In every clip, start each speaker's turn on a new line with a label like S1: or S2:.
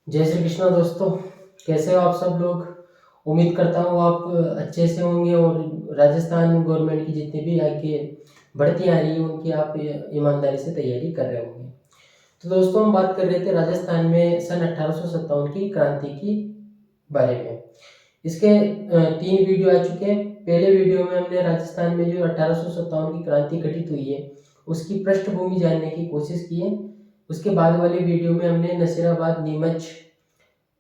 S1: जय श्री कृष्णा दोस्तों। कैसे हो आप सब लोग। उम्मीद करता हूँ आप अच्छे से होंगे और राजस्थान गवर्नमेंट की जितनी भी आगे भर्तियाँ आ रही हैं उनकी आप ईमानदारी से तैयारी कर रहे होंगे। तो दोस्तों हम बात कर रहे थे राजस्थान में सन 1857 की क्रांति की बारे में। इसके 3 वीडियो आ चुके हैं। पहले वीडियो में हमने राजस्थान में जो 1857 की क्रांति घटित हुई है उसकी पृष्ठभूमि जानने की कोशिश की है। उसके बाद वाले वीडियो में हमने नसीराबाद नीमच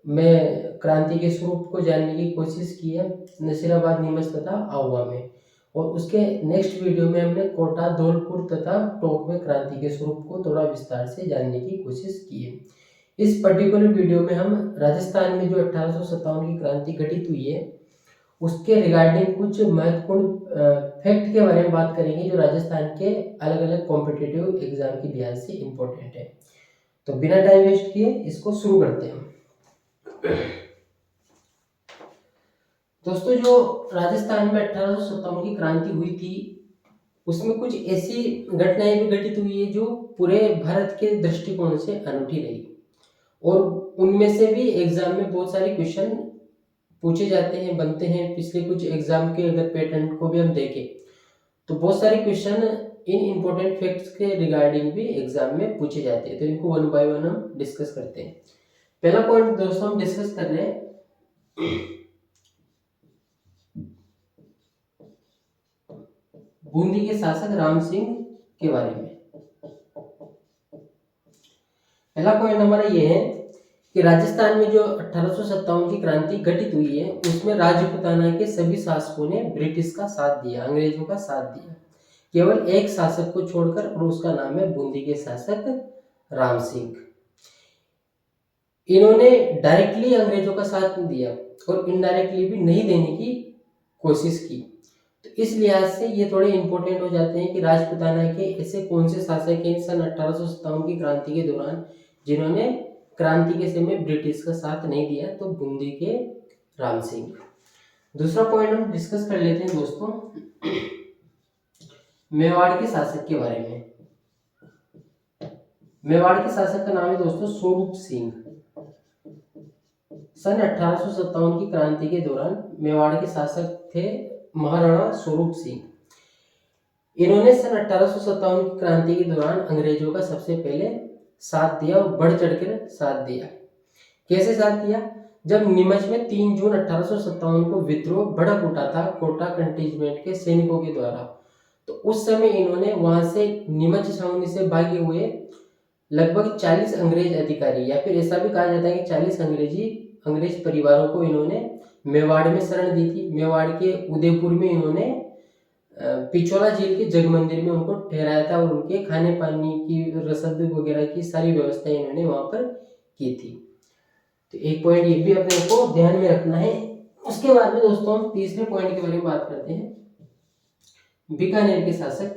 S1: में क्रांति के स्वरूप को जानने की कोशिश की है, नसीराबाद नीमच तथा आहुआ में। और उसके नेक्स्ट वीडियो में हमने कोटा धौलपुर तथा टोंक में क्रांति के स्वरूप को थोड़ा विस्तार से जानने की कोशिश की है। इस पर्टिकुलर वीडियो में हम राजस्थान में जो 1857 की क्रांति घटित हुई है उसके रिगार्डिंग कुछ महत्वपूर्ण फैक्ट के बारे में बात करेंगे जो राजस्थान के अलग अलग कॉम्पिटिटिव एग्जाम के लिहाज से इम्पोर्टेंट है। तो बिना टाइम वेस्ट किए इसको शुरू करते हैं। दोस्तों जो राजस्थान में 1857 की क्रांति हुई थी उसमें कुछ ऐसी घटनाएं भी घटित हुई है जो पूरे भारत के दृष्टिकोण से अनूठी रही और उनमें से भी एग्जाम में बहुत सारे क्वेश्चन पूछे जाते हैं, बनते हैं। पिछले कुछ एग्जाम के अगर पैटर्न को भी हम देखें तो बहुत सारे क्वेश्चन इन इम्पोर्टेंट फैक्ट्स के रिगार्डिंग भी एग्जाम में पूछे जाते हैं। तो इनको वन बाय वन हम डिस्कस करते हैं। पहला पॉइंट दोस्तों हम डिस्कस कर रहे हैं बूंदी के शासक राम सिंह के बारे में। पहला पॉइंट हमारा ये है कि राजस्थान में जो 1857 की क्रांति घटित हुई है उसमें राजपूताना के सभी शासकों ने ब्रिटिश का साथ दिया, अंग्रेजों का साथ दिया। केवल एक शासक को छोड़कर और उसका नाम है बूंदी के शासक राम सिंह। इन्होंने डायरेक्टली अंग्रेजों का साथ नहीं दिया और इनडायरेक्टली भी नहीं देने की कोशिश की। तो इस लिहाज से ये थोड़े इंपॉर्टेंट हो जाते हैं कि राजपूताना के ऐसे कौन से शासक हैं सन 1857 की क्रांति के दौरान जिन्होंने क्रांति के समय ब्रिटिश का साथ नहीं दिया। तो बूंदी के राम सिंह। दूसरा पॉइंट हम डिस्कस कर लेते हैं दोस्तों मेवाड़ के शासक के बारे में। मेवाड़ के शासक का नाम है दोस्तों स्वरूप सिंह। सन 1857 की क्रांति के दौरान मेवाड़ के शासक थे महाराणा स्वरूप सिंह। इन्होंने सन 1857 की क्रांति के दौरान अंग्रेजों का सबसे पहले साथ दिया और बढ़ चढ़कर साथ दिया। कैसे साथ दिया? जब नीमच में 3 जून 1857 को विद्रोह भड़क उठा था कोटा कंटीनमेंट के सैनिकों के द्वारा, तो उस समय इन्होंने वहां से नीमच छावनी से भागे हुए लगभग 40 अंग्रेज अधिकारी या फिर ऐसा भी कहा जाता है कि 40 अंग्रेज परिवारों को इन्होंने मेवाड़ में शरण दी थी। मेवाड़ के उदयपुर में इन्होंने पिछोला झील के जग मंदिर में उनको ठहराया था और उनके खाने पानी की रसद वगैरह की सारी व्यवस्था इन्होंने वहां पर की थी। तो एक पॉइंट ये भी अपने को ध्यान में रखना है। उसके बाद में दोस्तों हम तीसरे पॉइंट के बारे में बात करते हैं बीकानेर के शासक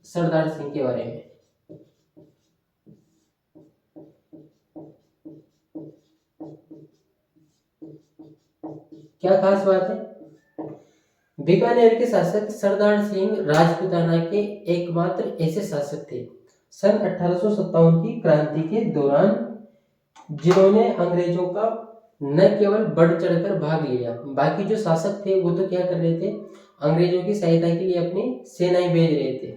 S1: सरदार सिंह के बारे में। क्या खास बात है? बीकानेर के शासक सरदार सिंह राजपूताना के एकमात्र ऐसे शासक थे सन 1857 की क्रांति के दौरान जिन्होंने अंग्रेजों का न केवल बढ़ चढ़कर भाग लिया, बाकी जो शासक थे वो तो क्या कर रहे थे, अंग्रेजों की सहायता के लिए अपनी सेनाएं भेज रहे थे,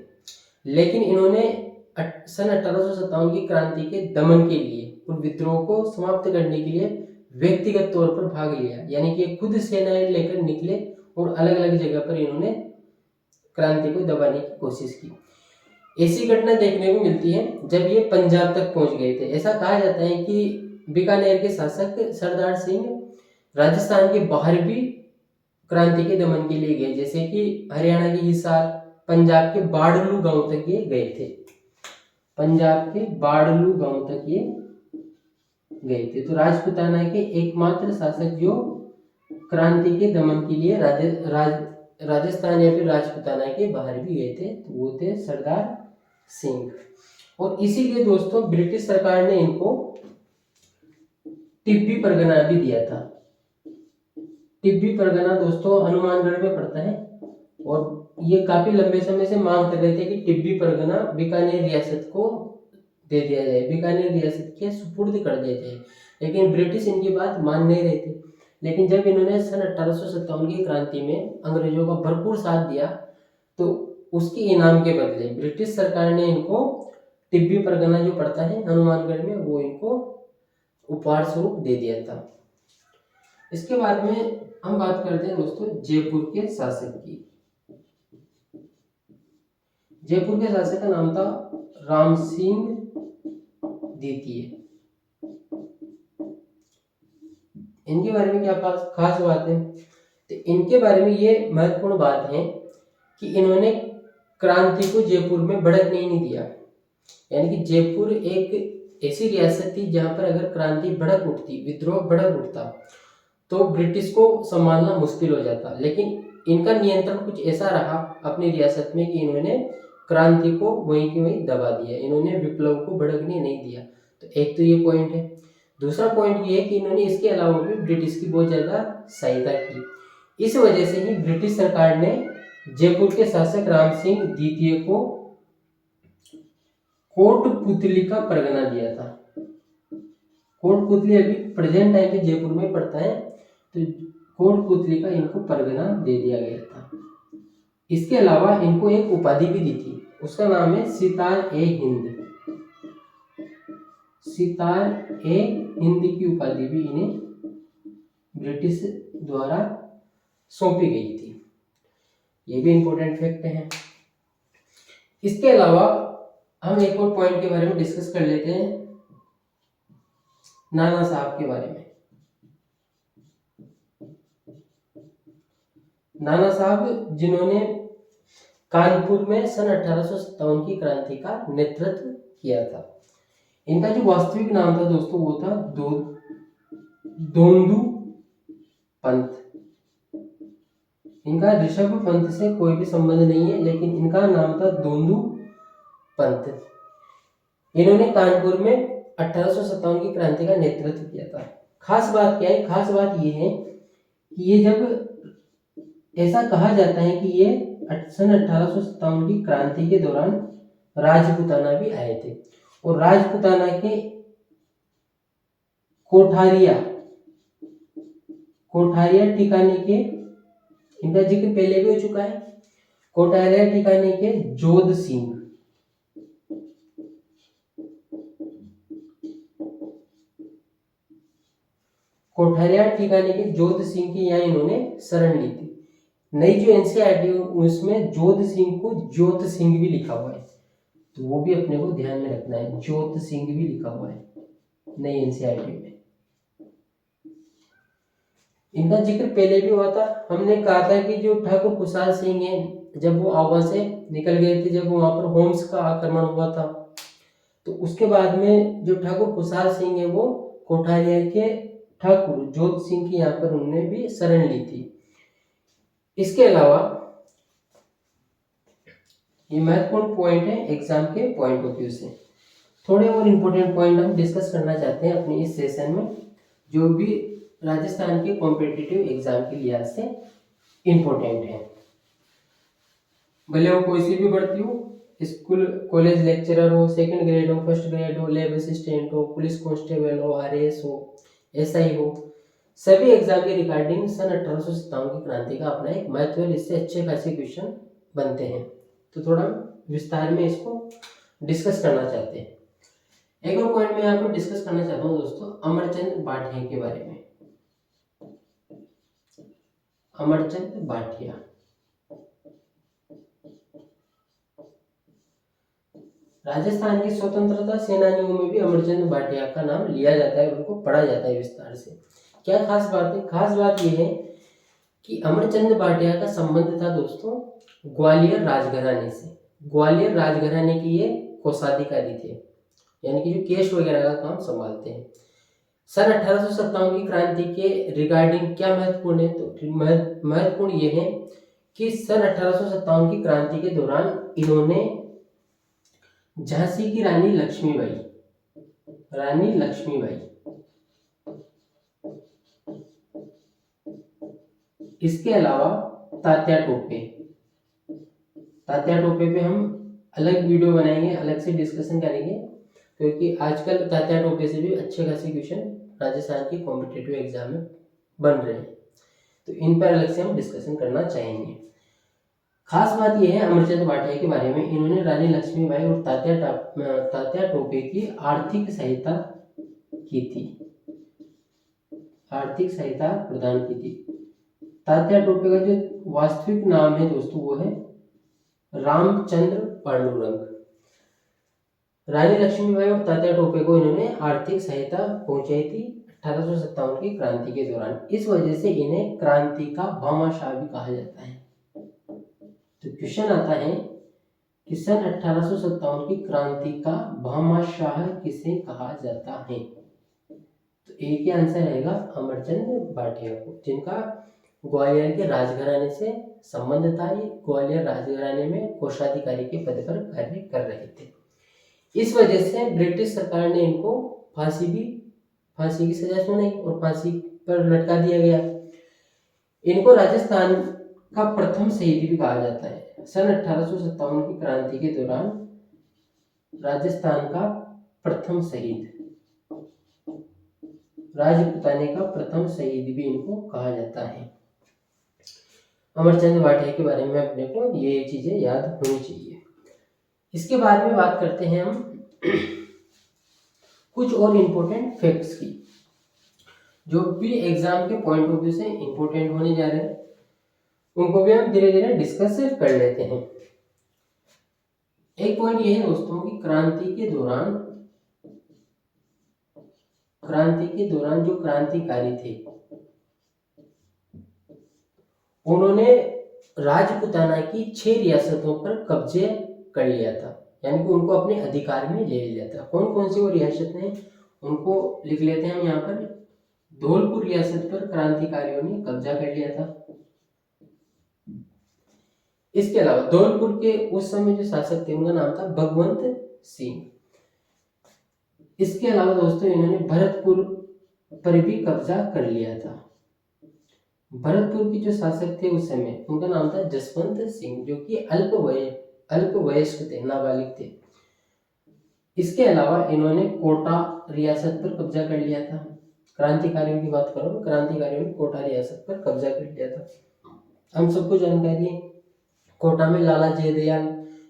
S1: लेकिन इन्होंने सन 1857 की क्रांति के दमन के लिए और विद्रोह को समाप्त करने के लिए व्यक्तिगत तौर पर भाग लिया। यानी कि खुद सेनाएं लेकर निकले और अलग अलग जगह पर इन्होंने क्रांति को दबाने की कोशिश की। ऐसी घटना देखने को मिलती है जब ये पंजाब तक पहुंच गए थे। ऐसा कहा जाता है कि बीकानेर के शासक सरदार सिंह राजस्थान के बाहर भी क्रांति के दमन के लिए गए, जैसे कि हरियाणा के हिसार, पंजाब के बाड़लू गांव तक ये गए थे। पंजाब के बाड़लू गांव तक ये गए थे। तो राजपूताना के एकमात्र शासक जो क्रांति के दमन के लिए राजस्थान या फिर राजपूताना के बाहर भी गए थे, तो वो थे सरदार सिंह। और इसीलिए दोस्तों ब्रिटिश सरकार ने इनको टिब्बी परगना भी दिया था। टिब्बी परगना दोस्तों हनुमानगढ़ में पड़ता है और ये काफी लंबे समय से मांग कर रहे थे कि टिब्बी परगना बीकानेर रियासत को दे दिया जाए, बीकानेर रियासत के सुपुर्द कर दिया जाए। लेकिन ब्रिटिश इनकी बात मान नहीं रहे थे। लेकिन जब इन्होंने सन 1857 की क्रांति में अंग्रेजों का भरपूर साथ दिया तो उसके इनाम के बदले ब्रिटिश सरकार ने इनको टिब्बी परगना जो पड़ता है हनुमानगढ़ में, वो इनको उपहार स्वरूप दे दिया था। इसके बाद में हम बात करते हैं दोस्तों जयपुर के शासक की। जयपुर के शासक का नाम था राम सिंह द्वितीय। इनके बारे में क्या खास बात है, तो इनके बारे में ये महत्वपूर्ण बात है कि इन्होंने क्रांति को जयपुर में भड़कने नहीं दिया। यानी कि जयपुर एक ऐसी रियासत थी जहां पर अगर क्रांति भड़क उठती, विद्रोह भड़क उठता, तो ब्रिटिश को संभालना मुश्किल हो जाता। लेकिन इनका नियंत्रण कुछ ऐसा रहा अपनी रियासत में कि इन्होंने क्रांति को वहीं की वहीं दबा दिया, इन्होंने विप्लव को भड़कने नहीं दिया। तो एक तो ये पॉइंट है। दूसरा पॉइंट ये है कि इन्होंने इसके अलावा भी ब्रिटिश की बहुत ज्यादा सहायता की। इस वजह से ही ब्रिटिश सरकार ने जयपुर के शासक राम सिंह द्वितीय को कोटपुतली का परगना दिया था। कोटपुतली अभी प्रेजेंट टाइम पे जयपुर में पड़ता है, तो कोटपुतली का इनको परगना दे दिया गया था। इसके अलावा इनको एक उपाधि भी दी थी, उसका नाम है सितार-ए-हिंद। सितार-ए-हिंद की उपाधि भी इन्हें ब्रिटिश द्वारा सौंपी गई थी। ये भी इंपॉर्टेंट फैक्ट है। इसके अलावा हम एक और पॉइंट के बारे में डिस्कस कर लेते हैं, नाना साहब के बारे में। नाना साहब जिन्होंने कानपुर में सन 1857 की क्रांति का नेतृत्व किया था। इनका जो वास्तविक नाम था दोस्तों वो था दोंदू पंत। इनका ऋषभ पंत से कोई भी संबंध नहीं है, लेकिन इनका नाम था दोंदू पंत। इन्होंने कानपुर में 1857 की क्रांति का नेतृत्व किया था। खास बात क्या है, खास बात ये है कि ये जब ऐसा कहा जाता है कि ये सन 1857 की क्रांति के दौरान राजपुताना भी आए थे, और राजपुताना के कोठारिया ठिकाने के, इनका जिक्र पहले भी हो चुका है, कोठारिया ठिकाने के जोध सिंह, कोठारिया ठिकाने के जोध सिंह की यहाँ इन्होंने शरण ली थी। नई जो एनसीईआरटी उसमें जोध सिंह को ज्योत सिंह भी लिखा हुआ है, तो वो भी अपने को ध्यान में रखना है, ज्योत सिंह भी लिखा हुआ है नई एनसीईआरटी में। इनका जिक्र पहले भी हुआ था। हमने कहा था कि जो ठाकुर खुशहाल सिंह है, जब वो आवा से निकल गए थे, जब वहां पर होम्स का आक्रमण हुआ था, तो उसके बाद में जो ठाकुर खुशहाल सिंह है वो कोठारिया के ठाकुर जोत सिंह की यहाँ पर उन्होंने भी शरण ली थी। इसके अलावा ये महत्वपूर्ण पॉइंट है एग्जाम के पॉइंट ऑफ व्यू से। थोड़े और इम्पोर्टेंट पॉइंट हम डिस्कस करना चाहते हैं अपने इस सेशन में, जो भी राजस्थान के कॉम्पिटिटिव एग्जाम के लिहाज से इम्पोर्टेंट है। भले वो कोई सी भी भर्ती हो, स्कूल कॉलेज लेक्चरर हो, सेकंड ग्रेड हो, फर्स्ट ग्रेड हो, लैब असिस्टेंट हो, पुलिस कांस्टेबल हो, आरएएस हो, एसआई हो, सभी एग्जाम के रिगार्डिंग सन 1857 की क्रांति का अपना एक महत्व है। इससे अच्छे खासे क्वेश्चन बनते हैं, तो थोड़ा विस्तार में इसको डिस्कस करना चाहते हैं। एक और पॉइंट मैं यहाँ पर डिस्कस करना चाहता हूँ दोस्तों, अमरचंद भाटिया के बारे में। अमरचंद भाटिया राजस्थान के स्वतंत्रता सेनानियों में भी अमरचंद भाटिया का नाम लिया जाता है, उनको पढ़ा जाता है विस्तार से। क्या खास बात है? खास बात यह है कि अमरचंद भाटिया का संबंध था दोस्तों ग्वालियर राजघराने से। ग्वालियर राजघराने की ये कोषाधिकारी थे, यानी कि जो केश वगैरह का काम संभालते हैं। सन 1857 की क्रांति के रिगार्डिंग क्या महत्वपूर्ण है, तो महत्वपूर्ण ये है कि सन 1857 की क्रांति के दौरान इन्होंने झांसी की रानी लक्ष्मीबाई, इसके अलावा तात्या टोपे पे हम अलग वीडियो बनाएंगे, अलग से डिस्कशन करेंगे, क्योंकि आजकल तात्या टोपे से भी अच्छे खासे क्वेश्चन राजस्थान के कॉम्पिटेटिव एग्जाम में बन रहे हैं, तो इन पर अलग से हम डिस्कशन करना चाहेंगे। खास बात यह है अमरचंद भाटिया के बारे में, इन्होंने रानी लक्ष्मीबाई और तात्या टोपे की आर्थिक सहायता की थी, आर्थिक सहायता प्रदान की थी। तात्या टोपे का जो वास्तविक नाम है दोस्तों वो है रामचंद्र पांडुरंग। रानी लक्ष्मीबाई और तात्या टोपे को इन्होंने आर्थिक सहायता पहुंचाई थी 1857 की क्रांति के दौरान। इस वजह से इन्हें क्रांति का भामाशाह भी कहा जाता है। तो क्वेश्चन आता है कि सन 1857 की क्रांति का भामाशाह किसे कहा जाता है? तो एक ही आंसर रहेगा अमरचंद भाटिया को, जिनका ग्वालियर के राजघराने से संबंध था। ये ग्वालियर राजघराने में कोषाधिकारी के पद पर कार्य कर रहे थे। इस वजह से ब्रिटिश सरकार ने इनको फांसी की सजा सुनाई और फांसी पर लटका दिया गया। इनको राजस्थान का प्रथम शहीद भी कहा जाता है। सन 1857 की क्रांति के दौरान राजस्थान का प्रथम शहीद, राजपुताने का प्रथम शहीद भी इनको कहा जाता है। अमरचंद भाटिया के बारे में अपने को ये चीजें याद होनी चाहिए। इसके बाद में बात करते हैं हम कुछ और इम्पोर्टेंट फैक्ट्स की, जो भी एग्जाम के पॉइंट ऑफ व्यू से इम्पोर्टेंट होने जा रहे हैं, उनको भी हम धीरे धीरे डिस्कस कर लेते हैं। एक पॉइंट ये है दोस्तों कि क्रांति के दौरान जो क्रांतिकारी थे उन्होंने राजपुताना की 6 रियासतों पर कब्जे कर लिया था, यानी कि उनको अपने अधिकार में ले लिया था। कौन कौन सी वो रियासतें हैं उनको लिख लेते हैं हम यहाँ पर। धौलपुर रियासत पर क्रांतिकारियों ने कब्जा कर लिया था। इसके अलावा धौलपुर के उस समय जो शासक थे उनका नाम था भगवंत सिंह। इसके अलावा दोस्तों इन्होंने भरतपुर पर भी कब्जा कर लिया था। भरतपुर के जो शासक थे उस समय उनका नाम था जसवंत सिंह, जो कि अल्पवयस्क थे, नाबालिग थे। इसके अलावा इन्होंने कोटा रियासत पर कब्जा कर लिया था। क्रांतिकारियों की बात करूं, क्रांतिकारियों ने कोटा रियासत पर कब्जा कर लिया था। हम सबको जानकारी है कोटा में लाला जयदयाल,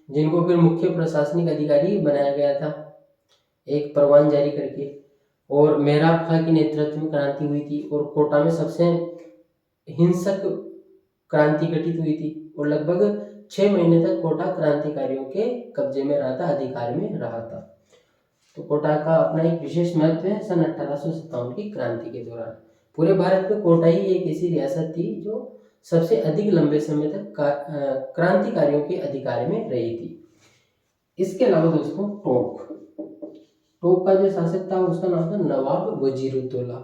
S1: जिनको फिर मुख्य प्रशासनिक अधिकारी बनाया गया था एक परवान जारी करके, और मेहराब खां के नेतृत्व में क्रांति हुई थी और कोटा में सबसे हिंसक क्रांति घटित हुई थी और लगभग 6 महीने तक कोटा क्रांतिकारियों के कब्जे में रहा था, अधिकार में रहा था। तो कोटा का अपना एक विशेष महत्व है। सन 1857 की क्रांति के दौरान पूरे भारत में कोटा ही एक ऐसी रियासत थी जो सबसे अधिक लंबे समय तक क्रांतिकारियों के अधिकार में रही थी। इसके अलावा दोस्तों टोक का जो शासक था उसका नाम था नवाब वजीरुद्दौला,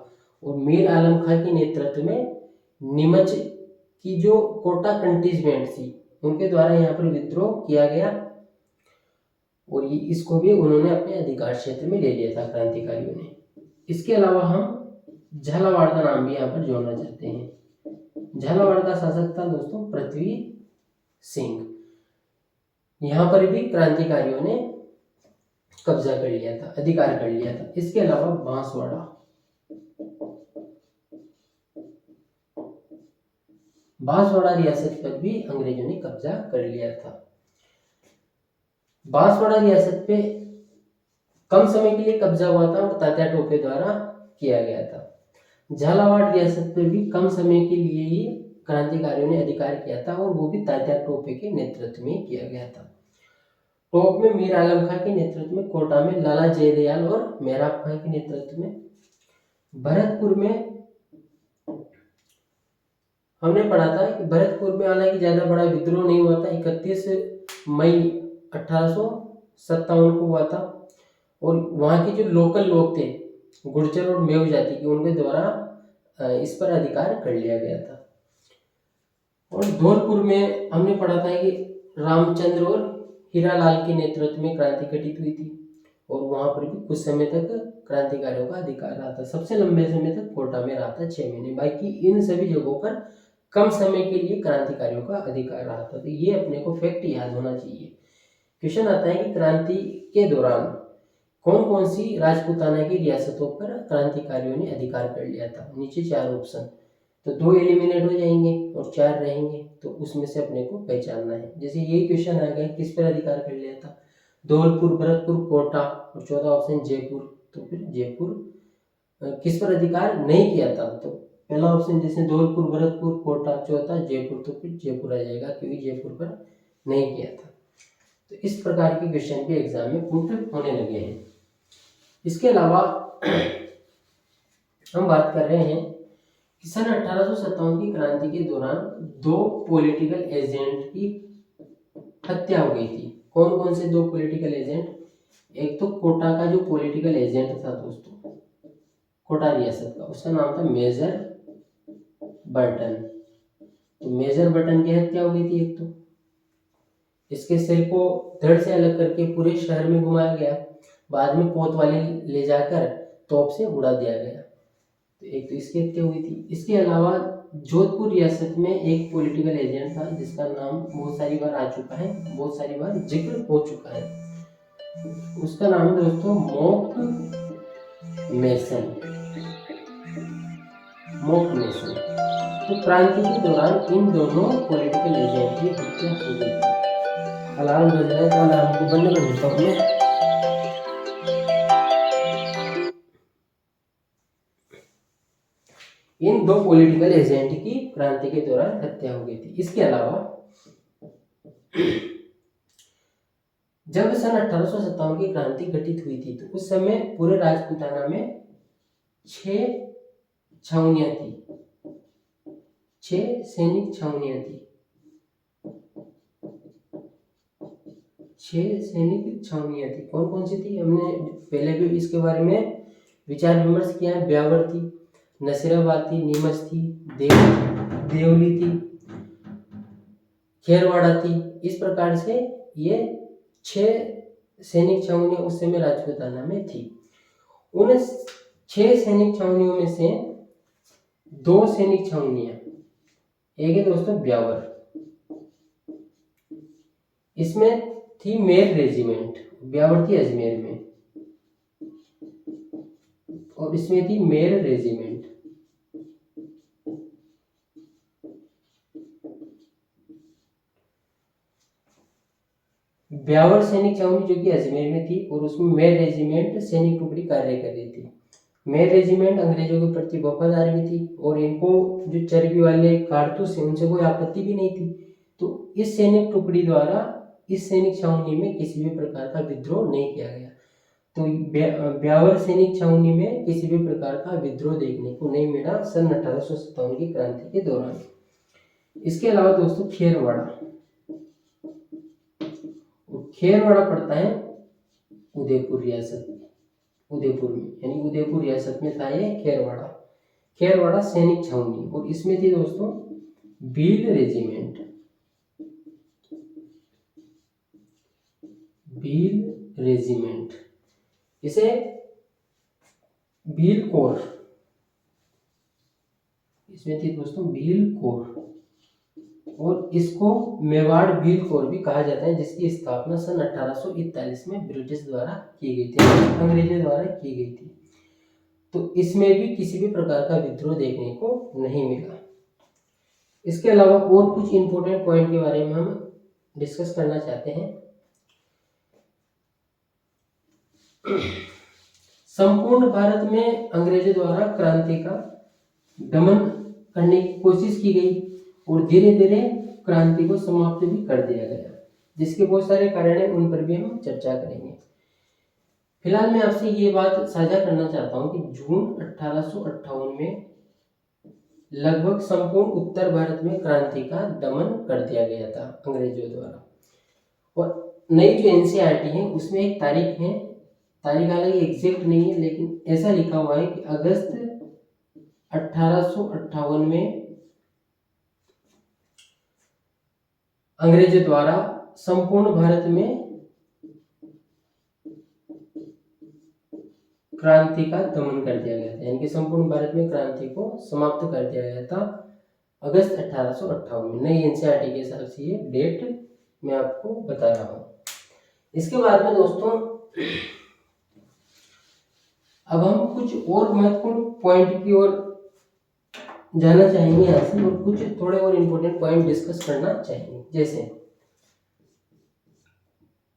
S1: और मीर आलम खां के नेतृत्व में नीमच की जो कोटा कंटीजमेंट थी उनके द्वारा यहाँ पर विद्रोह किया गया और इसको भी उन्होंने अपने अधिकार क्षेत्र में ले लिया था क्रांतिकारियों ने। इसके अलावा हम झालावाड़ का नाम भी यहाँ पर जोड़ना चाहते हैं। झालावाड़ का शासक था दोस्तों पृथ्वी सिंह। यहाँ पर भी क्रांतिकारियों ने कब्जा कर लिया था, अधिकार कर लिया था। इसके अलावा बांसवाड़ा रियासत पर भी अंग्रेजों ने कब्जा कर लिया था। बांसवाड़ा रियासत पे कम समय के लिए कब्जा हुआ था और तात्या टोपे द्वारा किया गया था। झालावाड़ रियासत पर भी कम समय के लिए ही क्रांतिकारियों ने अधिकार किया था और वो भी तात्या टोपे के नेतृत्व में किया गया था। टोक में मीर आलम खां के नेतृत्व में, कोटा में लाला जयदयाल और मेहराब खां के नेतृत्व में, भरतपुर में हमने पढ़ा था कि भरतपुर में हालांकि ज्यादा बड़ा विद्रोह नहीं हुआ था। 31 मई 1857 को हुआ था और वहाँ के जो लोकल लोग थे गुर्जर और मेव जाति के, उनके द्वारा इस पर अधिकार कर लिया गया था। और धौलपुर में हमने पढ़ा था कि रामचंद्र और हीरालाल के नेतृत्व में क्रांति घटित हुई थी और वहां पर भी कुछ समय तक क्रांतिकारियों का अधिकार रहा था। सबसे लंबे समय तक कोटा में रहा था 6 महीने। बाकी इन सभी जगहों पर कम समय के लिए क्रांतिकारियों का अधिकार रहा था। तो ये अपने को फैक्ट याद होना चाहिए। क्वेश्चन आता है कि क्रांति के दौरान कौन कौन सी राजपूताना की रियासतों पर क्रांतिकारियों ने अधिकार कर लिया था? नीचे 4 ऑप्शन, तो 2 एलिमिनेट हो जाएंगे और 4 रहेंगे, तो उसमें से अपने को पहचानना है। जैसे ये क्वेश्चन आ गया, किस पर अधिकार कर लिया था? धौलपुर, भरतपुर, कोटा, और चौथा ऑप्शन जयपुर, तो फिर जयपुर किस पर अधिकार नहीं किया था? तो पहला ऑप्शन जैसे धौलपुर, भरतपुर, कोटा, चौथा जयपुर, तो फिर जयपुर आ जाएगा क्योंकि जयपुर पर नहीं किया था। तो इस प्रकार के क्वेश्चन भी एग्जाम में पुट होने लगे हैं। इसके अलावा हम बात कर रहे हैं कि सन 1857 की क्रांति के दौरान 2 पॉलिटिकल एजेंट की हत्या हो गई थी। कौन कौन से 2 पॉलिटिकल एजेंट? एक तो कोटा का जो पॉलिटिकल एजेंट था दोस्तों, कोटा रियासत का, उसका नाम था मेजर बर्टन। तो मेजर बर्टन की हत्या हो गई थी एक तो, इसके सिर को धड़ से अलग करके पूरे शहर में घुमाया गया, बाद में कोतवाली ले जाकर तोप से उड़ा दिया गया। तो एक तो इसकी हत्या हुई थी। इसके अलावा जोधपुर रियासत में एक पॉलिटिकल एजेंट था जिसका नाम बहुत सारी बार आ चुका है, बहुत सारी बार जिक्र हो चुका है, उसका नाम है दोस्तों मोक मेसन। Mock mason. तो क्रांति के दौरान इन दोनों पॉलिटिकल एजेंट की हत्या हो गई थी। अलार्म बज रहा है तो अलार्म को बंद कर देता हूँ मैं। इन 2 पॉलिटिकल एजेंट की क्रांति के दौरान हत्या हो गई थी। इसके अलावा जब सन 1857 की क्रांति घटित हुई थी तो उस समय पूरे राजपूताना में 6 छावनियां थी, 6 सैनिक छावनियां थी, 6 सैनिक छावनियां थी। कौन कौन सी थी? हमने पहले भी इसके बारे में विचार विमर्श किया है। ब्यावर थी, नसीराबाद थी, नीमच थी, देवली थी, खेरवाड़ा थी। इस प्रकार से ये 6 सैनिक छावनियां उस समय राजपूताना में थी। उन 6 सैनिक छावनियों में से 2 सैनिक छावनियां, एक है दोस्तों ब्यावर, इसमें थी मेर रेजिमेंट, ब्यावर थी अजमेर में, और इसमें थी मेर रेजिमेंट। ब्यावर सैनिक छावनी जो कि अजमेर में थी और उसमें मेर रेजिमेंट सैनिक टुकड़ी कार्य कर रही थी। मेर रेजिमेंट अंग्रेजों के प्रति वफादार भी थी और इनको जो चर्बी वाले कारतूस है उनसे कोई आपत्ति भी नहीं थी। तो इस सैनिक टुकड़ी द्वारा इस सैनिक छावनी में किसी भी प्रकार का विद्रोह नहीं किया गया। तो ब्यावर सैनिक छावनी में किसी भी प्रकार का विद्रोह देखने को नहीं मिला सन 1857 की क्रांति के दौरान। इसके अलावा दोस्तों खेरवाड़ा, खेरवाड़ा पड़ता है उदयपुर रियासत, उदयपुर में, यानी उदयपुर रियासत में था ये खेरवाड़ा। खेरवाड़ा सैनिक छावनी, और इसमें थी दोस्तों भील रेजिमेंट, भील रेजिमेंट, इसे भील कोर, इसमें थी दोस्तों भील कोर, और इसको मेवाड़ भील कोर भी कहा जाता है, जिसकी स्थापना सन 1841 में ब्रिटिश द्वारा की गई थी, अंग्रेजों द्वारा की गई थी। तो इसमें भी किसी भी प्रकार का विद्रोह देखने को नहीं मिला। इसके अलावा और कुछ इंपॉर्टेंट पॉइंट के बारे में हम डिस्कस करना चाहते हैं। संपूर्ण भारत में अंग्रेजों द्वारा क्रांति का दमन करने की कोशिश की गई और धीरे धीरे क्रांति को समाप्त भी कर दिया गया, जिसके बहुत सारे कारण हैं, उन पर भी हम चर्चा करेंगे। फिलहाल मैं आपसे ये बात साझा करना चाहता हूँ कि जून 1858 में लगभग संपूर्ण उत्तर भारत में क्रांति का दमन कर दिया गया था अंग्रेजों द्वारा। और नई जो एनसीईआरटी है उसमें एक तारीख है, तारीख हालांकि एग्जैक्ट नहीं है लेकिन ऐसा लिखा हुआ है कि अगस्त 1858 में अंग्रेजों द्वारा संपूर्ण भारत में क्रांति का दमन कर दिया गया था, यानी कि संपूर्ण भारत में क्रांति को समाप्त कर दिया गया था अगस्त 1858 में। नई एनसीईआरटी के हिसाब से ये डेट मैं आपको बता रहा हूँ। इसके बाद में दोस्तों अब हम कुछ और महत्वपूर्ण पॉइंट की ओर जाना चाहेंगे यहाँ से, और कुछ थोड़े और इम्पोर्टेंट पॉइंट डिस्कस करना चाहेंगे। जैसे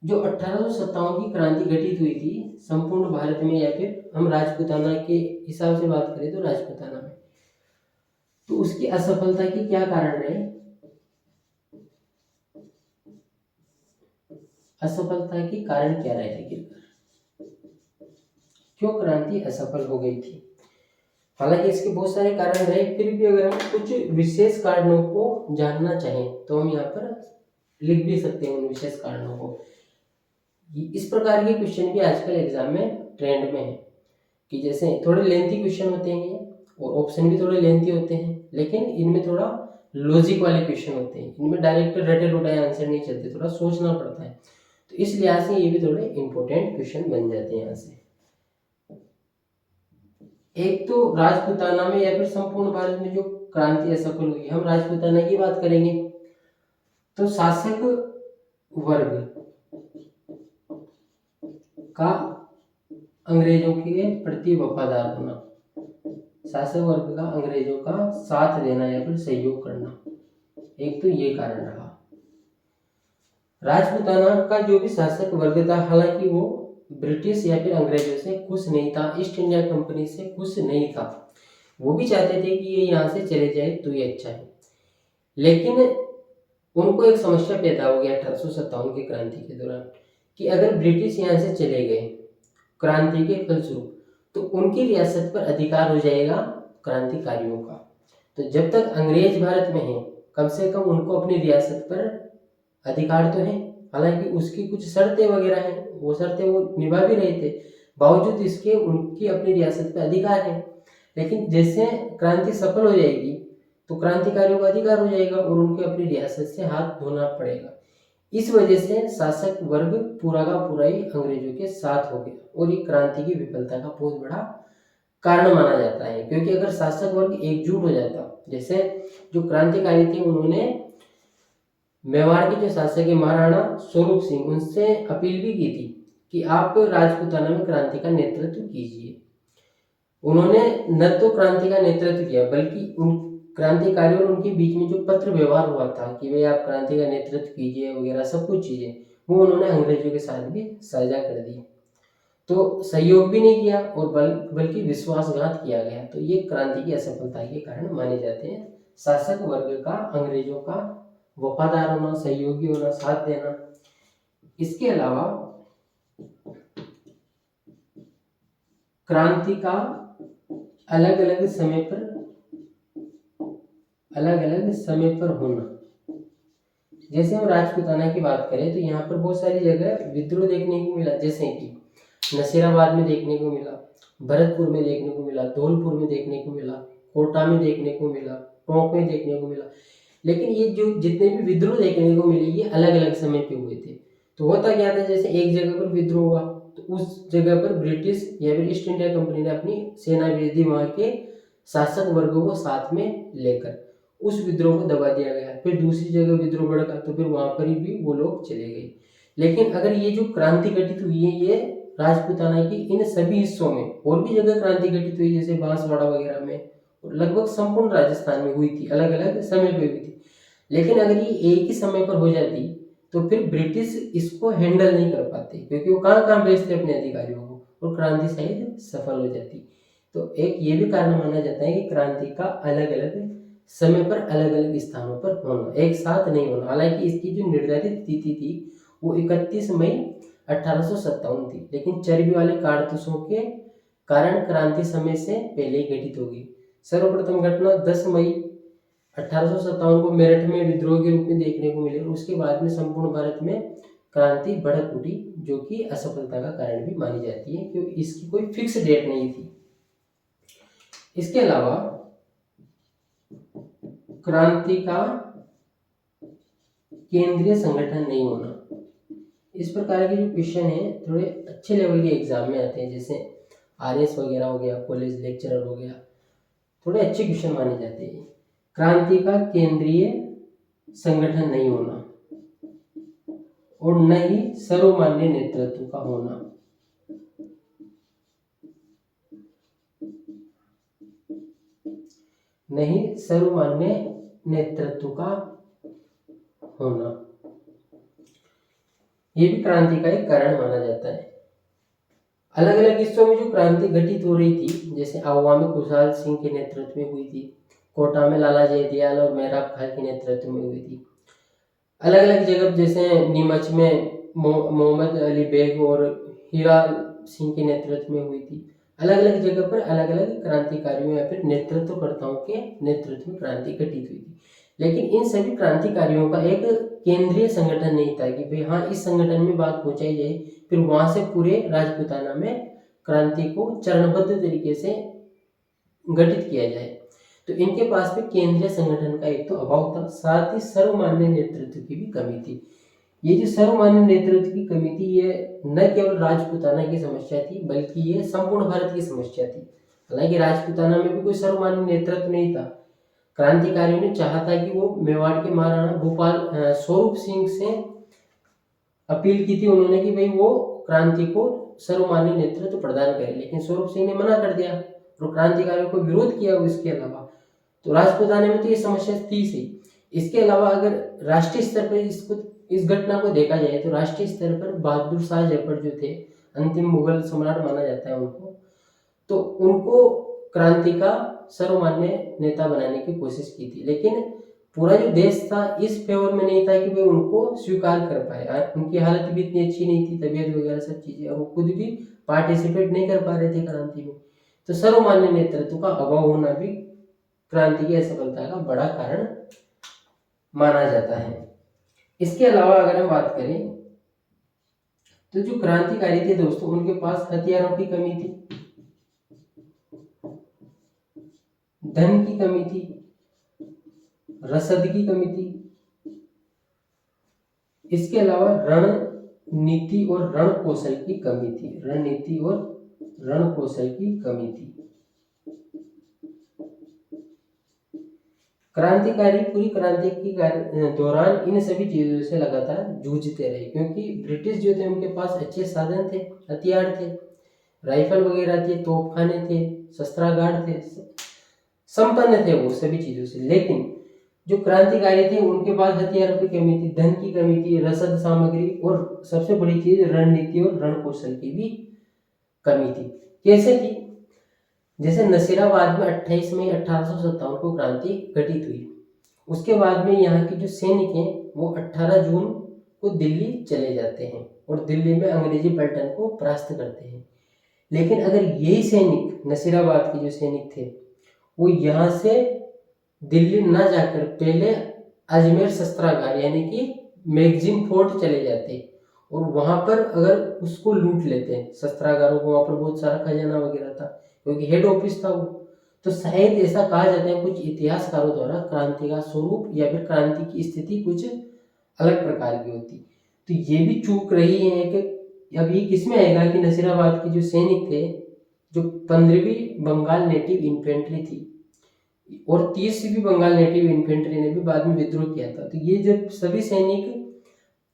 S1: जो 1857 की क्रांति घटित हुई थी संपूर्ण भारत में, या फिर हम राजपूताना के हिसाब से बात करें तो राजपूताना में, तो उसकी असफलता के क्या कारण रहे? असफलता के कारण क्या रहे थे? क्यों क्रांति असफल हो गई थी? हालांकि इसके बहुत सारे कारण रहे, फिर भी अगर हम कुछ विशेष कारणों को जानना चाहें तो हम यहाँ पर लिख भी सकते हैं उन विशेष कारणों को। इस प्रकार के क्वेश्चन भी आजकल एग्जाम में ट्रेंड में है, कि जैसे थोड़े लेंथी क्वेश्चन होते हैं और ऑप्शन भी थोड़े लेंथी होते हैं, लेकिन इनमें थोड़ा लॉजिक वाले क्वेश्चन होते हैं, इनमें डायरेक्ट रटे रुटाए आंसर नहीं चलते, थोड़ा सोचना पड़ता है। तो इस लिहाज से ये भी थोड़े इंपॉर्टेंट क्वेश्चन बन जाते हैं यहाँ से। एक तो राजपूताना में या फिर संपूर्ण भारत में जो क्रांति असफल हुई, हम राजपूताना की बात करेंगे तो शासक वर्ग का अंग्रेजों के प्रति वफादार होना, शासक वर्ग का अंग्रेजों का साथ देना या फिर सहयोग करना, एक तो ये कारण रहा। राजपूताना का जो भी शासक वर्ग था, हालांकि वो ब्रिटिश या फिर अंग्रेजों से खुश नहीं था, ईस्ट इंडिया कंपनी से खुश नहीं था, वो भी चाहते थे कि ये यहाँ से चले जाए तो ये अच्छा है। लेकिन उनको एक समस्या पैदा हो गया 1857 की क्रांति के दौरान, कि अगर ब्रिटिश यहाँ से चले गए क्रांति के फलस्वरूप, तो उनकी रियासत पर अधिकार हो जाएगा क्रांतिकारियों का। तो जब तक अंग्रेज भारत में है, कम से कम उनको अपनी रियासत पर अधिकार तो है। हालांकि उसकी कुछ शर्तें वगैरह हैं, वो शर्तें वो निभा भी रहे थे, बावजूद इसके उनकी अपनी रियासत पर अधिकार है। लेकिन जैसे क्रांति सफल हो जाएगी तो क्रांतिकारियों का अधिकार हो जाएगा और उनके अपनी रियासत से हाथ धोना पड़ेगा। इस वजह से शासक वर्ग पूरा का पूरा ही अंग्रेजों के साथ हो गया, और ये क्रांति की विफलता का बहुत बड़ा कारण माना जाता है। क्योंकि अगर शासक वर्ग एकजुट हो जाता, जैसे जो क्रांतिकारी थे उन्होंने मेवाड़ के जो शासक है महाराणा स्वरूप सिंह, उनसे अपील भी की थी कि आप राजपूताना में क्रांति का नेतृत्व कीजिए। उन्होंने न तो क्रांति का नेतृत्व किया, बल्कि उन क्रांतिकारियों और उनके बीच में जो पत्र व्यवहार हुआ था कि भाई आप क्रांति का नेतृत्व कीजिए वगैरह सब कुछ चीजें, वो उन्होंने अंग्रेजों के साथ भी साझा कर दी। तो सहयोग भी नहीं किया और बल्कि विश्वासघात किया गया। तो ये क्रांति की असफलता के कारण माने जाते हैं। शासक वर्ग का अंग्रेजों का वफादार होना, सहयोगी होना, साथ देना। इसके अलावा क्रांति का अलग अलग समय पर होना। जैसे हम राजपूताना की बात करें तो यहाँ पर बहुत सारी जगह विद्रोह देखने को मिला, जैसे कि नसीराबाद में देखने को मिला, भरतपुर में देखने को मिला, धौलपुर में देखने को मिला, कोटा में देखने को मिला, टोंक में देखने को मिला। लेकिन ये जो जितने भी विद्रोह देखने को मिले ये अलग अलग समय पे हुए थे। तो होता क्या था, जैसे एक जगह पर विद्रोह हुआ तो उस जगह पर ब्रिटिश या फिर ईस्ट इंडिया कंपनी ने अपनी सेना भेज दी, वहां के शासक वर्गों को साथ में लेकर उस विद्रोह को दबा दिया गया। फिर दूसरी जगह विद्रोह बढ़ा तो फिर वहां पर भी वो लोग चले गए। लेकिन अगर ये जो क्रांति घटित हुई है ये राजपूताना की इन सभी हिस्सों में, और भी जगह क्रांति घटित हुई जैसे बांसवाड़ा वगैरह में, लगभग संपूर्ण राजस्थान में हुई थी, अलग अलग समय पे हुई थी। लेकिन अगर ये एक ही समय पर हो जाती तो फिर ब्रिटिश इसको हैंडल नहीं कर पाते, क्योंकि वो कहाँ कहाँ भेजते अपने अधिकारियों को, और क्रांति शायद सफल हो जाती। तो एक ये भी कारण माना जाता है कि क्रांति का अलग अलग समय पर अलग अलग स्थानों पर होना, एक साथ नहीं होना। हालांकि इसकी जो निर्धारित तिथि थी वो 31 मई 1857 थी, लेकिन चर्बी वाले कारतूसों के कारण क्रांति समय से पहले ही घटित होगी। सर्वप्रथम घटना 10 मई 1857 को मेरठ में विद्रोह के रूप में देखने को मिले, और उसके बाद में संपूर्ण भारत में क्रांति भड़क उठी, जो कि असफलता का कारण भी मानी जाती है, क्योंकि इसकी कोई फिक्स डेट नहीं थी। इसके अलावा क्रांति का केंद्रीय संगठन नहीं होना, इस प्रकार के जो क्वेश्चन है थोड़े अच्छे लेवल के एग्जाम में आते हैं, जैसे आरएस वगैरह हो गया, कॉलेज लेक्चरर हो गया, थोड़े अच्छे क्वेश्चन माने जाते हैं। क्रांति का केंद्रीय संगठन नहीं होना और न ही सर्वमान्य नेतृत्व का होना। नहीं सर्वमान्य नेतृत्व का होना, ये भी क्रांति का एक कारण माना जाता है। अलग अलग हिस्सों में जो क्रांति घटित हो रही थी, जैसे आहुआ में खुशहाल सिंह के नेतृत्व में हुई थी, कोटा में लाला जयदयाल और मेहराब खां के नेतृत्व में हुई थी। अलग अलग जगह जैसे नीमच में मोहम्मद अली बेग और हीरा सिंह के नेतृत्व में हुई थी। अलग अलग जगह पर अलग अलग क्रांतिकारियों या फिर नेतृत्वकर्ताओं के नेतृत्व में क्रांति घटित हुई थी। लेकिन इन सभी क्रांतिकारियों का एक केंद्रीय संगठन नहीं था कि भाई हाँ इस संगठन में बात पहुंचाई जाए, फिर वहां से पूरे राजपूताना में क्रांति को चरणबद्ध तरीके से गठित किया जाए। तो इनके पास में केंद्रीय संगठन का एक तो अभाव था, साथ ही सर्वमान्य नेतृत्व की भी कमी थी। ये जो सर्वमान्य नेतृत्व की कमी थी, ये न केवल राजपूताना की समस्या थी बल्कि ये संपूर्ण भारत की समस्या थी। हालांकि राजपूताना में भी कोई सर्वमान्य नेतृत्व नहीं था। क्रांतिकारियों ने चाहा था कि वो मेवाड़ के महाराणा भोपाल स्वरूप सिंह से अपील की थी उन्होंने कि भाई वो क्रांति को सर्वमान्य नेतृत्व प्रदान करे, लेकिन स्वरूप सिंह ने मना कर दिया और क्रांतिकारियों को विरोध किया। इसके अलावा तो राजपूताना में तो ये समस्या थी सही। इसके अलावा अगर राष्ट्रीय स्तर पर इस घटना को देखा जाए तो राष्ट्रीय स्तर पर बहादुर शाह जफर जो थे, अंतिम मुगल सम्राट माना जाता है उनको, तो उनको क्रांति का सर्वमान्य नेता बनाने की कोशिश की थी, लेकिन पूरा जो देश था इस फेवर में नहीं था कि वे उनको स्वीकार कर पाए। उनकी हालत भी इतनी अच्छी नहीं थी, तबीयत वगैरह सब चीजें, और वो खुद भी पार्टिसिपेट नहीं कर पा रहे थे क्रांति में। तो सर्वमान्य नेतृत्व का अभाव होना भी क्रांति की असफलता का बड़ा कारण माना जाता है। इसके अलावा अगर हम बात करें तो जो क्रांतिकारी थे दोस्तों, उनके पास हथियारों की कमी थी, धन की कमी थी, रसद की कमी थी। इसके अलावा रणनीति और रण कौशल की कमी थी, रणनीति और रण कौशल की कमी थी। क्रांतिकारी पूरी क्रांति के दौरान इन सभी चीजों से लगातार जूझते रहे, क्योंकि ब्रिटिश जो थे उनके पास अच्छे साधन थे, हथियार थे, राइफल वगैरह थे, तोपखाने थे, शस्त्रागार थे, संपन्न थे वो सभी चीजों से। लेकिन जो क्रांतिकारी थे उनके पास हथियारों की कमी थी, धन की कमी थी, रसद सामग्री और सबसे बड़ी चीज रणनीति और रण कौशल की भी कमी थी। कैसे थी? जैसे नसीराबाद में 28 मई 1857 को क्रांति घटित हुई। उसके बाद में यहाँ के जो सैनिक हैं वो 18 जून को दिल्ली चले जाते हैं और दिल्ली में अंग्रेजी पलटन को परास्त करते हैं। लेकिन अगर यही सैनिक, नसीराबाद के जो सैनिक थे, वो यहाँ से दिल्ली ना जाकर पहले अजमेर शस्त्रागार यानी कि मैगजीन फोर्ट चले जाते और वहां पर अगर उसको लूट लेते, शस्त्रागारों को, वहां पर बहुत सारा खजाना वगैरह था क्योंकि हेड ऑफिस था वो, तो शायद ऐसा कहा जाता है कुछ इतिहासकारों द्वारा क्रांति का स्वरूप या फिर क्रांति की स्थिति कुछ अलग प्रकार की होती। तो ये भी चूक रही है कि अब ये किसमें आएगा कि नसीराबाद के जो सैनिक थे, जो 15वीं बंगाल नेटिव इन्फेंट्री थी और 30वीं बंगाल नेटिव इन्फेंट्री ने भी बाद में विद्रोह किया था, तो ये जब सभी सैनिक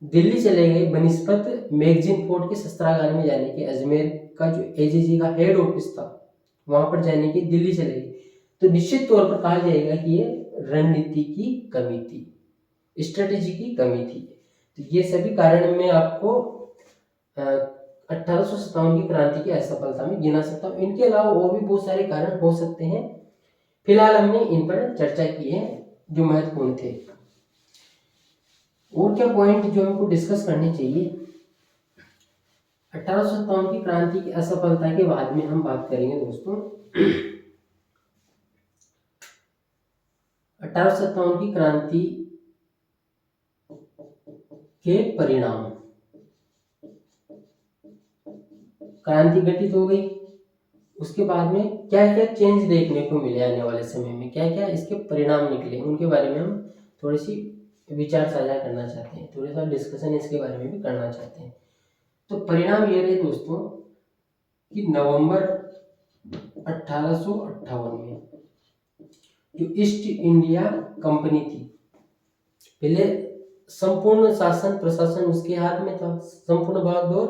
S1: दिल्ली चले गए बनिस्पत मैगजीन फोर्ट के शस्त्रागार में जाने के, अजमेर का जो एजीजी का हेड ऑफिस था वहां पर जाने की दिल्ली चले गए, तो निश्चित तौर पर कहा जाएगा कि ये रणनीति की कमी थी, स्ट्रेटेजी की कमी थी। तो ये सभी कारण मैं आपको 1857 की क्रांति की असफलता में गिना सकता हूँ। इनके अलावा और भी बहुत सारे कारण हो सकते हैं, फिलहाल हमने इन पर चर्चा की है जो महत्वपूर्ण थे। और क्या पॉइंट जो हमको डिस्कस करने चाहिए? 1857 की क्रांति की असफलता के बाद में हम बात करेंगे दोस्तों 1857 की क्रांति के परिणाम। क्रांति घटित हो गई, उसके बाद में क्या क्या चेंज देखने को मिले, आने वाले समय में क्या क्या इसके परिणाम निकले, उनके बारे में हम थोड़ी सी विचार साझा करना चाहते हैं, थोड़ा सा डिस्कशन इसके बारे में भी करना चाहते हैं। तो परिणाम ये रहे दोस्तों कि नवंबर 1858 में जो ईस्ट इंडिया कंपनी थी, पहले संपूर्ण शासन प्रशासन उसके हाथ में था, संपूर्ण भागदौड़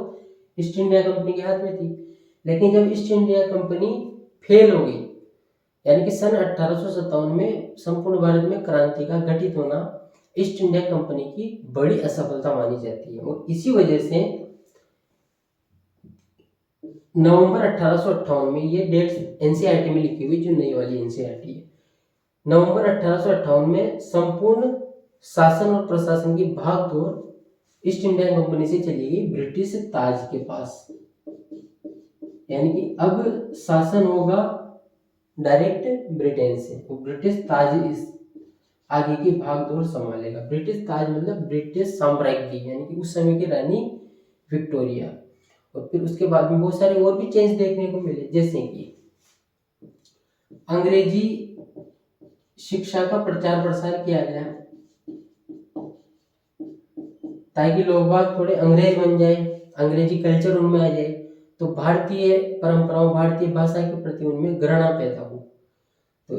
S1: ईस्ट इंडिया कंपनी के हाथ में थी। लेकिन जब ईस्ट इंडिया कंपनी फेल हो गई, यानी कि सन 1857 में संपूर्ण भारत में क्रांति का घटित होना ईस्ट इंडिया कंपनी की बड़ी असफलता मानी जाती है। और इसी वजह से नवंबर 1858 में ये डेट्स एनसीईआरटी में लिखी हुई, जो नई वाली एनसीईआरटी है, नवंबर 1858 में संपूर्ण शासन और प्रशासन की भागदौड़ ईस्ट इंडिया कंपनी से चली गई ब्रिटिश ताज के पास। यानी कि अब शासन होगा डायरेक्ट ब्रिटेन से, तो ब्रिटिश ताज इस आगे की भागदौड़ संभालेगा। ब्रिटिश ताज मतलब ब्रिटिश साम्राज्य, यानी कि उस समय की रानी विक्टोरिया। और फिर उसके बाद में बहुत सारे और भी चेंज देखने को मिले, जैसे कि अंग्रेजी शिक्षा का प्रचार प्रसार किया गया ताकि लोग बाग थोड़े अंग्रेज बन जाए, अंग्रेजी कल्चर उनमें आ जाए, तो भारतीय परंपराओं, भारतीय भाषा के प्रति उनमें घृणा पैदा हो। तो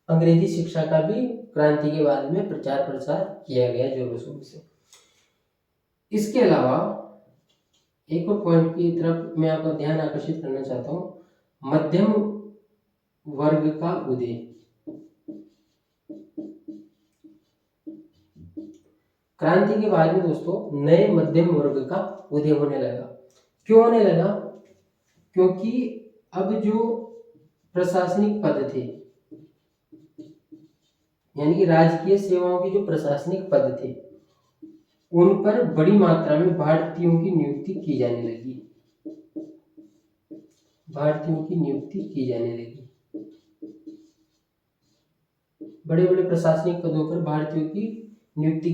S1: अंग्रेजी शिक्षा का भी क्रांति के बाद में प्रचार प्रसार किया गया जोरों शोरों से। इसके अलावा एक और पॉइंट की तरफ मैं आपका ध्यान आकर्षित करना चाहता हूँ, मध्यम वर्ग का उदय। क्रांति के बाद में दोस्तों नए मध्यम वर्ग का उदय होने लगा। क्यों होने लगा? क्योंकि अब जो प्रशासनिक पद थे, यानी कि राजकीय सेवाओं के जो प्रशासनिक पद थे, उन पर बड़ी मात्रा में भारतीयों की नियुक्ति की जाने लगी। भारतीयों की नियुक्ति की जाने लगी। बड़े बड़े प्रशासनिक पदों पर भारतीयों की नियुक्ति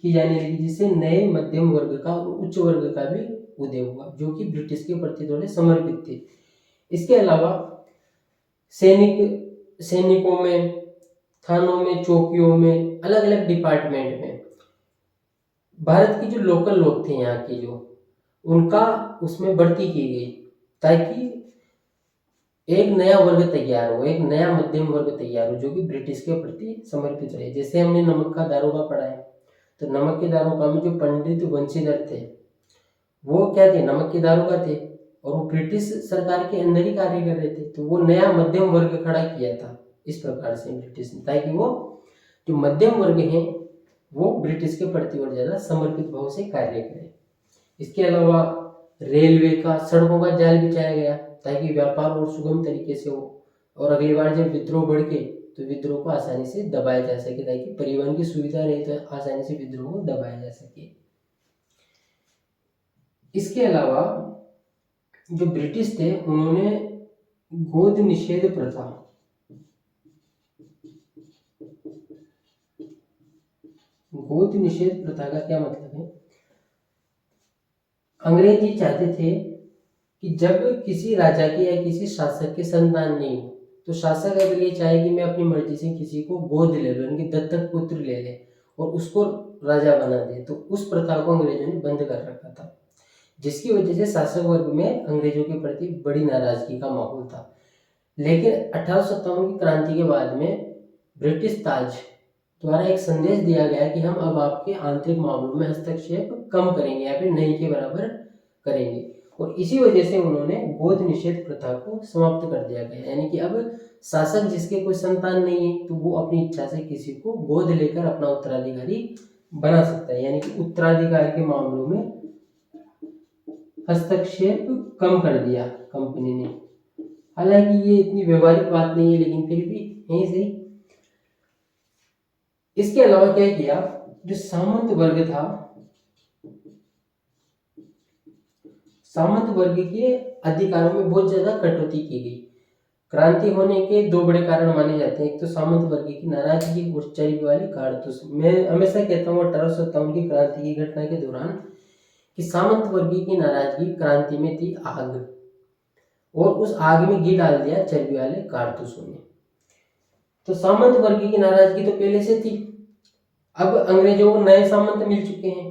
S1: की जाने लगी, जिससे नए मध्यम वर्ग का और उच्च वर्ग का भी उदय हुआ, जो कि ब्रिटिश के प्रति थोड़े समर्पित थे। इसके अलावा सैनिकों में, थानों में, चौकियों में, अलग अलग डिपार्टमेंट में भारत की जो लोकल लोग थे यहाँ के, जो उनका उसमें भर्ती की गई, ताकि एक नया वर्ग तैयार हो, एक नया मध्यम वर्ग तैयार हो, जो कि ब्रिटिश के प्रति समर्पित रहे। जैसे हमने नमक का दारोगा पढ़ा है, तो नमक के दारोगा में जो पंडित बंशीधर थे, वो क्या थे? नमक के दारोगा थे, और वो ब्रिटिश सरकार के अंदर ही कार्य कर रहे थे। तो वो नया मध्यम वर्ग खड़ा किया था इस प्रकार से ब्रिटिश ने, ताकि वो जो मध्यम वर्ग है वो ब्रिटिश के प्रति और ज्यादा समर्पित भाव से कार्य करे। इसके अलावा रेलवे का, सड़कों का जाल बिछाया गया ताकि व्यापार और सुगम तरीके से हो, और अगली बार जब विद्रोह भड़के तो विद्रोह को आसानी से दबाया जा सके, ताकि परिवहन की सुविधा रहे तो आसानी से विद्रोह को दबाया जा सके। इसके अलावा जो ब्रिटिश थे, उन्होंने गोद निषेध प्रथा, गोद निषेध प्रथा का क्या मतलब है? अंग्रेज ये चाहते थे कि जब किसी राजा के या किसी शासक के संतान नहीं हो, तो शासक अगर ये चाहे कि मैं अपनी मर्जी से किसी को गोद ले लूं, उनकी दत्तक पुत्र ले ले और उसको राजा बना दे, तो उस प्रथा को अंग्रेजों ने बंद कर रखा था, जिसकी वजह से शासक वर्ग में अंग्रेजों के प्रति बड़ी नाराजगी का माहौल था। लेकिन 1857 की क्रांति के बाद में ब्रिटिश ताज द्वारा एक संदेश दिया गया कि हम अब आपके आंतरिक मामलों में हस्तक्षेप कम करेंगे या फिर नहीं के बराबर करेंगे, और इसी वजह से उन्होंने गोद निषेध प्रथा को समाप्त कर दिया गया। यानी कि अब शासक जिसके कोई संतान नहीं है, तो वो अपनी इच्छा से किसी को गोद लेकर अपना उत्तराधिकारी बना सकता है, यानी कि उत्तराधिकार के मामलों में हस्तक्षेप कम कर दिया कंपनी ने। हालांकि ये इतनी व्यवहारिक बात नहीं है, लेकिन फिर भी यही सही। इसके अलावा क्या किया, जो सामंत वर्ग था, सामंत वर्ग के अधिकारों में बहुत ज्यादा कटौती की गई। क्रांति होने के दो बड़े कारण माने जाते हैं, एक तो सामंत वर्ग की नाराजगी और चर्बी वाली कारतूस। मैं हमेशा कहता हूँ 1857 की क्रांति की घटना के दौरान कि सामंत वर्ग की नाराजगी क्रांति में थी आग, और उस आग में घी डाल दिया चर्बी वाले कारतूसों ने। तो सामंत वर्ग की नाराजगी तो पहले से थी। अब अंग्रेजों को नए सामंत मिल चुके हैं।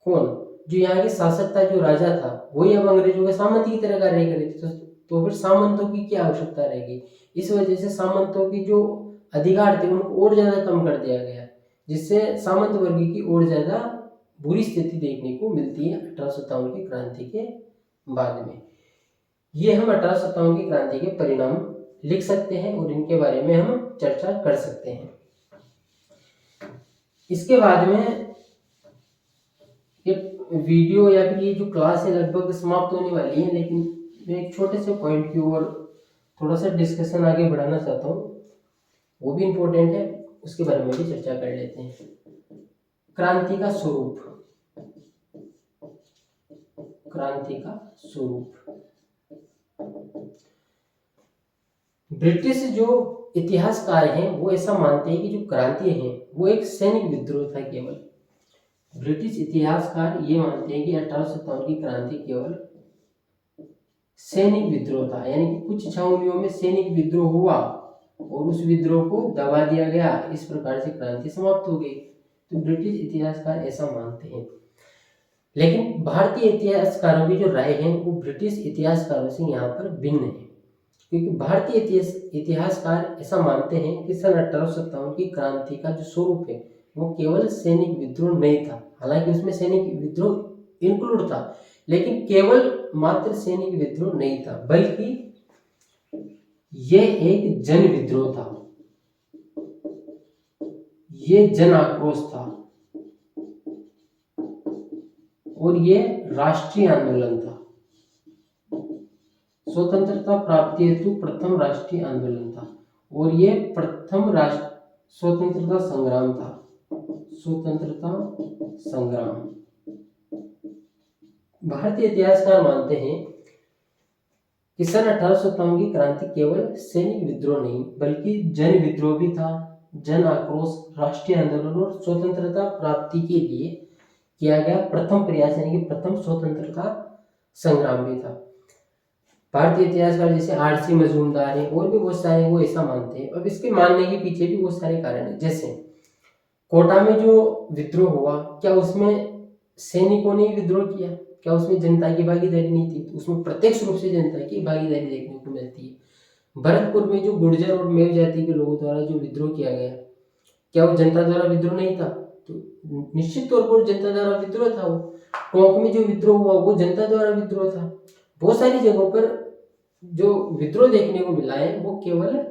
S1: कौन? जो यहाँ के शासक था, जो राजा था, वही अब अंग्रेजों के सामंत की तरह कार्य करे थे। तो फिर सामंतों की क्या आवश्यकता रहेगी? इस वजह से सामंतों की जो अधिकार थे उनको और ज्यादा कम कर दिया गया, जिससे सामंत वर्ग की और ज्यादा बुरी स्थिति देखने को मिलती है 1857 की क्रांति के बाद में। ये हम 1857 की क्रांति के परिणाम लिख सकते हैं और इनके बारे में हम चर्चा कर सकते हैं। इसके बाद में ये वीडियो या फिर ये जो क्लास है लगभग समाप्त होने वाली है, लेकिन मैं एक छोटे से पॉइंट की ओर थोड़ा सा डिस्कशन आगे बढ़ाना चाहता हूँ, वो भी इम्पोर्टेंट है, उसके बारे में भी चर्चा कर लेते हैं। क्रांति का स्वरूप। क्रांति का स्वरूप। ब्रिटिश जो इतिहासकार हैं वो ऐसा मानते हैं कि जो क्रांति है वो एक सैनिक विद्रोह था केवल। ब्रिटिश इतिहासकार ये मानते हैं कि 1857 की क्रांति केवल सैनिक विद्रोह था, यानी कि कुछ छावनियों में सैनिक विद्रोह हुआ और उस विद्रोह को दबा दिया गया, इस प्रकार से क्रांति समाप्त हो गई। तो ब्रिटिश इतिहासकार ऐसा मानते हैं। लेकिन भारतीय इतिहासकारों की जो राय है वो ब्रिटिश इतिहासकारों से यहाँ पर भिन्न है, क्योंकि भारतीय इतिहासकार ऐसा मानते हैं कि सन 1857 की क्रांति का जो स्वरूप है वो केवल सैनिक विद्रोह नहीं था। हालांकि उसमें सैनिक विद्रोह इंक्लूड था, लेकिन केवल मात्र सैनिक विद्रोह नहीं था, बल्कि यह एक जन विद्रोह था, ये जन आक्रोश था और ये राष्ट्रीय आंदोलन था। स्वतंत्रता प्राप्ति हेतु प्रथम राष्ट्रीय आंदोलन था और ये प्रथम स्वतंत्रता संग्राम था। स्वतंत्रता संग्राम। भारतीय इतिहासकार मानते हैं कि सन 1857 की क्रांति केवल सैनिक विद्रोह नहीं बल्कि जन विद्रोह भी था, जन आक्रोश, राष्ट्रीय आंदोलन और स्वतंत्रता प्राप्ति के लिए किया गया प्रथम प्रयास यानी कि प्रथम स्वतंत्रता संग्राम भी था। भारतीय इतिहासकार जैसे आर.सी. मजूमदार है और भी बहुत सारे वो ऐसा मानते हैं। अब इसके मानने के पीछे भी बहुत सारे कारण है, जैसे कोटा में जो विद्रोह हुआ, क्या उसमें सैनिकों ने विद्रोह किया? क्या उसमें जनता की भागीदारी नहीं थी? तो उसमें प्रत्यक्ष रूप से जनता की भागीदारी देखने को मिलती है। भरतपुर में जो गुर्जर और मेव जाति के लोगों द्वारा जो विद्रोह किया गया, क्या वो जनता द्वारा विद्रोह नहीं था? तो निश्चित तौर पर जनता द्वारा विद्रोह था। वो टोंक में जो विद्रोह हुआ वो जनता द्वारा विद्रोह था। बहुत सारी जगहों पर जो विद्रोह देखने को मिला है वो केवल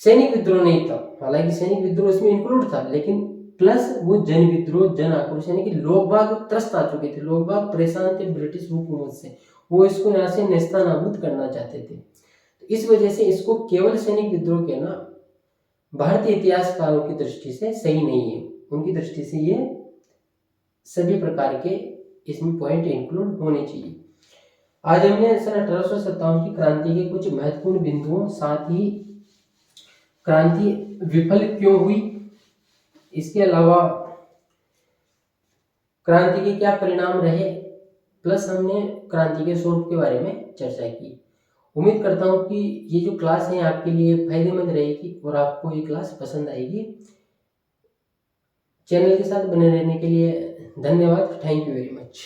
S1: सैनिक विद्रोह नहीं था, हालांकि सैनिक विद्रोह इसमें इंक्लूड था, लेकिन प्लस वो जन विद्रोह, जन आक्रोश, यानी कि लोग बाग त्रस्त आ चुके थे, लोग बाग परेशान थे ब्रिटिश हुकूमत से, वो इसको यहाँ से नेस्तनाबूद करना चाहते थे। तो इस वजह से इसको केवल सैनिक विद्रोह कहना भारतीय इतिहासकारों की दृष्टि से सही नहीं है। उनकी दृष्टि से ये सभी प्रकार के इसमें पॉइंट इंक्लूड होने चाहिए। आज हमने सन 1857 की क्रांति के कुछ महत्वपूर्ण बिंदुओं, साथ ही क्रांति विफल क्यों हुई, इसके अलावा क्रांति के क्या परिणाम रहे, प्लस हमने क्रांति के स्वरूप के बारे में चर्चा की। उम्मीद करता हूँ कि ये जो क्लास है आपके लिए फायदेमंद रहेगी और आपको ये क्लास पसंद आएगी। चैनल के साथ बने रहने के लिए धन्यवाद। Thank you very much.